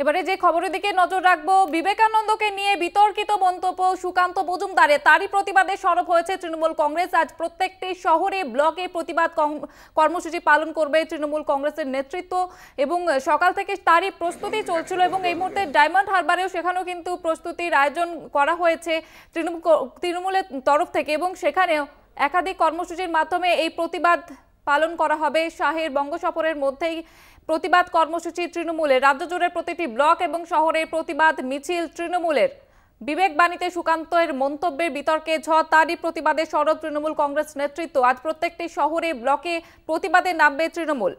এবারে যে খবরের দিকে নজর রাখবো, বিবেকানন্দকে নিয়ে বিতর্কিত মন্তব্য সুকান্ত মজুমদারের, তারই প্রতিবাদে সরব হয়েছে তৃণমূল কংগ্রেস। আজ প্রত্যেকটি শহরে ব্লকে প্রতিবাদ কর্মসূচি পালন করবে তৃণমূল কংগ্রেসের নেতৃত্ব এবং সকাল থেকে তারই প্রস্তুতি চলছিল এবং এই মুহূর্তে ডায়মন্ড হারবারেও সেখানেও কিন্তু প্রস্তুতির আয়োজন করা হয়েছে তৃণমূলের তরফ থেকে এবং সেখানেও একাধিক কর্মসূচির মাধ্যমে এই প্রতিবাদ পালন করা হবে। শাহের বঙ্গ সফরের মধ্যেই প্রতিবাদ কর্মসূচি তৃণমূলের, রাজ্য জুড়ে প্রতিটি ব্লক এবং শহরে প্রতিবাদ মিছিল তৃণমূলের। বিবেক বাণীতে সুকান্তের মন্তব্যের বিতর্কে ঝড়, তারই প্রতিবাদে সরব তৃণমূল কংগ্রেস নেতৃত্ব। আজ প্রত্যেকটি শহরে ব্লকে প্রতিবাদে নামবে তৃণমূল।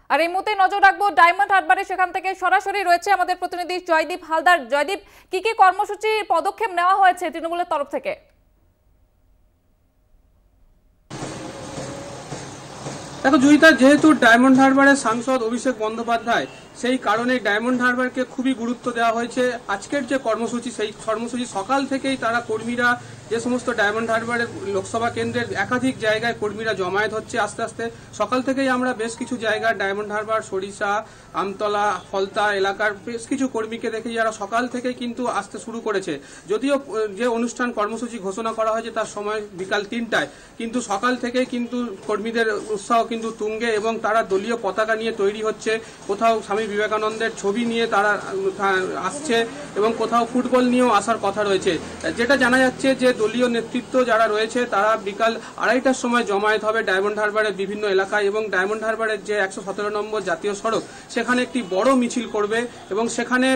আর এই মুহূর্তে নজর রাখবো ডায়মন্ড হারবারে, সেখান থেকে সরাসরি রয়েছে আমাদের প্রতিনিধি জয়দীপ হালদার। জয়দীপ, কি কি কর্মসূচি পদক্ষেপ নেওয়া হয়েছে তৃণমূলের তরফ থেকে? দেখো জয়িতা, যেহেতু ডায়মন্ড হারবারের সাংসদ অভিষেক বন্দ্যোপাধ্যায়, সেই কারণে ডায়মন্ড হারবারকে খুবই গুরুত্ব দেওয়া হয়েছে। আজকের যে কর্মসূচি, সেই কর্মসূচি সকাল থেকেই তারা কর্মীরা যে সমস্ত ডায়মন্ড হারবারের লোকসভা কেন্দ্রের একাধিক জায়গায় কর্মীরা জমায়েত হচ্ছে আস্তে আস্তে। সকাল থেকেই আমরা বেশ কিছু জায়গায় ডায়মন্ড হারবার, সরিষা, আমতলা, ফলতা এলাকার বেশ কিছু কর্মীকে দেখি যারা সকাল থেকেই কিন্তু আসতে শুরু করেছে। যদিও যে অনুষ্ঠান কর্মসূচি ঘোষণা করা হয়েছে তার সময় বিকাল 3টায়, কিন্তু সকাল থেকেই কিন্তু কর্মীদের উৎসাহ কিন্তু তুঙ্গে এবং তারা দলীয় পতাকা নিয়ে তৈরি হচ্ছে। কোথাও স্বামী বিবেকানন্দের ছবি নিয়ে তারা আসছে এবং কোথাও ফুটবল নিয়েও আসার কথা রয়েছে। যেটা জানা যাচ্ছে যে দলীয় নেতৃত্ব যারা রয়েছে তারা বিকাল 2:30টার সময় জমায়েত হবে ডায়মন্ড হারবারের বিভিন্ন এলাকায় এবং ডায়মন্ড হারবারের যে 117 নম্বর জাতীয় সড়ক, সেখানে একটি বড় মিছিল করবে এবং সেখানে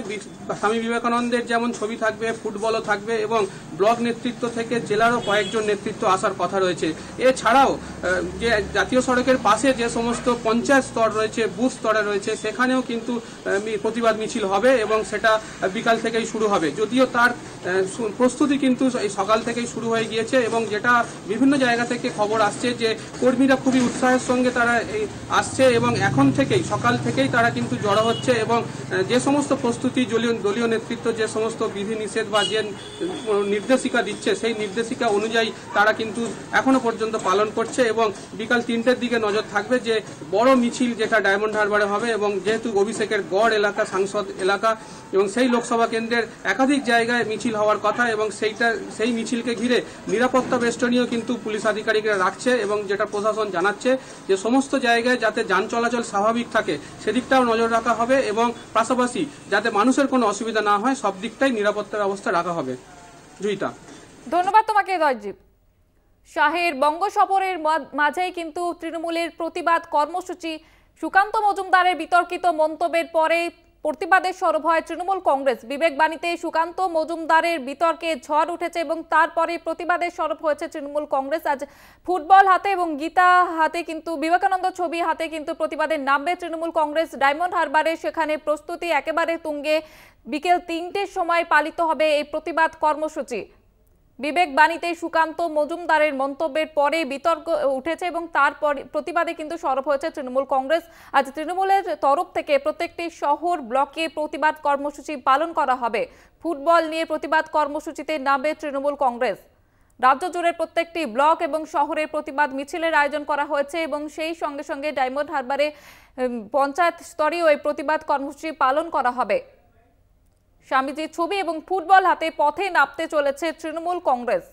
স্বামী বিবেকানন্দের যেমন ছবি থাকবে, ফুটবলও থাকবে এবং ব্লক নেতৃত্ব থেকে জেলারও কয়েকজন নেতৃত্ব আসার কথা রয়েছে। এছাড়াও যে জাতীয় সড়কের পাশে যে সমস্ত পঞ্চায়েত স্তর রয়েছে, বুথ স্তরে রয়েছে, সেখানেও কিন্তু প্রতিবাদ মিছিল হবে এবং সেটা বিকাল থেকেই শুরু হবে। যদিও তার প্রস্তুতি কিন্তু এই সকাল থেকেই শুরু হয়ে গিয়েছে এবং যেটা বিভিন্ন জায়গা থেকে খবর আসছে যে কর্মীরা খুবই উৎসাহের সঙ্গে তারা আসছে এবং এখন থেকেই সকাল থেকেই তারা কিন্তু জড়ো হচ্ছে এবং যে সমস্ত প্রস্তুতি দলীয় নেতৃত্ব যে সমস্ত বিধিনিষেধ বা যে নির্দেশিকা দিচ্ছে সেই নির্দেশিকা অনুযায়ী তারা কিন্তু এখনো পর্যন্ত পালন করছে এবং বিকাল 3টের দিকে নজর থাকবে যে বড় মিছিল যেটা ডায়মন্ড হারবারে হবে এবং যেহেতু অভিষেকের গড় এলাকা, সাংসদ এলাকা এবং সেই লোকসভা কেন্দ্রের একাধিক জায়গায় মিছিল হওয়ার কথা এবং সেই মিছিলকে ঘিরে নিরাপত্তা বেষ্টনীও কিন্তু পুলিশ আধিকারিকরা রাখছে এবং যেটা প্রশাসন জানাচ্ছে যে সমস্ত জায়গায় যাতে যান চলাচল স্বাভাবিক থাকে সেদিকটাও নজর রাখা হবে এবং পাশাপাশি যাতে মানুষের কোনো অসুবিধা না হয় সব দিকটাই নিরাপত্তা ব্যবস্থা রাখা হবে। জয়িতা, ধন্যবাদ তোমাকে জয়দীপ। শাহের বঙ্গ সফরের মাঝেই কিন্তু তৃণমূলের প্রতিবাদ কর্মসূচি, সুকান্ত মজুমদারের বিতর্কিত মন্তব্যের পরে প্রতিবাদে সরব হয় তৃণমূল কংগ্রেস। বিবেক বাণীতে সুকান্ত মজুমদারের বিতর্কে ঝড় উঠেছে এবং তারপরে প্রতিবাদে সরব হয়েছে তৃণমূল কংগ্রেস। আজ ফুটবল হাতে এবং গীতা হাতে কিন্তু বিবেকানন্দ ছবি হাতে কিন্তু প্রতিবাদে নামবে তৃণমূল কংগ্রেস ডায়মন্ড হারবারে। সেখানে প্রস্তুতি একেবারে তুঙ্গে। বিকেল 3টের সময় পালিত হবে এই প্রতিবাদ কর্মসূচি। বিবেক বাণীতে সুকান্ত মজুমদারের মন্তব্যের পরে বিতর্ক উঠেছে এবং তারপর প্রতিবাদে কিন্তু সরব হয়েছে তৃণমূল কংগ্রেস। আজ তৃণমূলের তরফ থেকে প্রত্যেকটি শহর ব্লকে প্রতিবাদ কর্মসূচি পালন করা হবে। ফুটবল নিয়ে প্রতিবাদ কর্মসূচিতে নামবে তৃণমূল কংগ্রেস। রাজ্য জুড়ে প্রত্যেকটি ব্লক এবং শহরে প্রতিবাদ মিছিলের আয়োজন করা হয়েছে এবং সেই সঙ্গে সঙ্গে ডায়মন্ড হারবারে পঞ্চায়েত স্তরেও এই প্রতিবাদ কর্মসূচি পালন করা হবে। স্বামীজির ছবি এবং ফুটবল হাতে পথে নামতে চলেছে তৃণমূল কংগ্রেস।